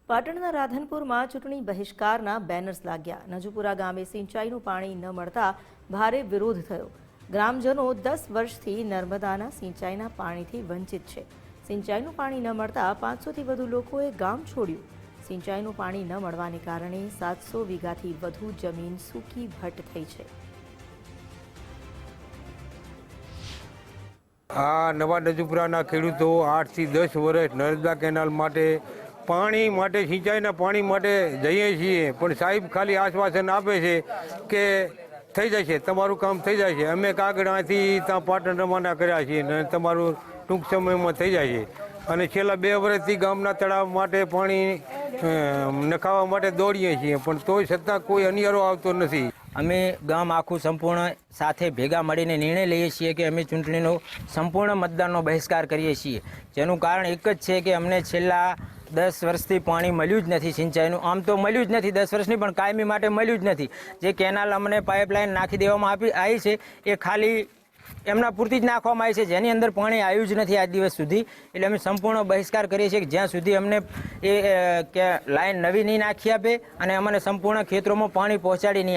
પાટણના રાધનપુરમાં ચૂંટણી બહિષ્કારના બેનર્સ લાગ્યા। નજુપુરા ગામે સિંચાઈનું પાણી ન મળતા ભારે વિરોધ થયો। ગ્રામજનો 10 વર્ષથી નર્મદાના સિંચાઈના પાણીથી વંચિત છે। સિંચાઈનું પાણી ન મળતા 500થી વધુ લોકોએ ગામ છોડ્યું। સિંચાઈનું પાણી ન મળવાને કારણે 700 વીઘાથી વધુ જમીન સૂકી ભટ્ટ થઈ છે। આ નવા નજુપુરાના ખેડૂતો 8 થી 10 વર્ષ નર્મદા કેનાલ માટે પાણી માટે સિંચાઈના પાણી માટે જઈએ છીએ, પણ સાહેબ ખાલી આશ્વાસન આપે છે કે થઈ જશે, તમારું કામ થઈ જશે। અમે કાગડાથી ત્યાં પાટણ રવાના કર્યા છીએ અને તમારું ટૂંક સમયમાં થઈ જશે। અને છેલ્લા 2 વર્ષથી ગામના તળાવ માટે પાણી નખાવવા માટે દોડીએ છીએ, પણ તોય છતાં કોઈ અનિયારો આવતો નથી। અમે ગામ આખું સંપૂર્ણ સાથે ભેગા મળીને નિર્ણય લઈએ છીએ કે અમે ચૂંટણીનો સંપૂર્ણ મતદાનનો બહિષ્કાર કરીએ છીએ। જેનું કારણ એક જ છે કે અમને છેલ્લા 10 વર્ષથી પાણી મળ્યું જ નથી। સિંચાઈનું આમ તો મળ્યું જ નથી 10 વર્ષની, પણ કાયમી માટે મળ્યું જ નથી। જે કેનાલ અમને પાઇપલાઇન નાખી દેવામાં આવી છે એ ખાલી એમના પૂરતી જ નાખવામાં આવી છે, જેની અંદર પાણી આવ્યું જ નથી આજ દિવસ સુધી। એટલે અમે સંપૂર્ણ બહિષ્કાર કરીએ છીએ કે જ્યાં સુધી અમને એ લાઈન નવી નહીં નાખી આપે અને અમને સંપૂર્ણ ખેતરોમાં પાણી પહોંચાડી નહીં આપે।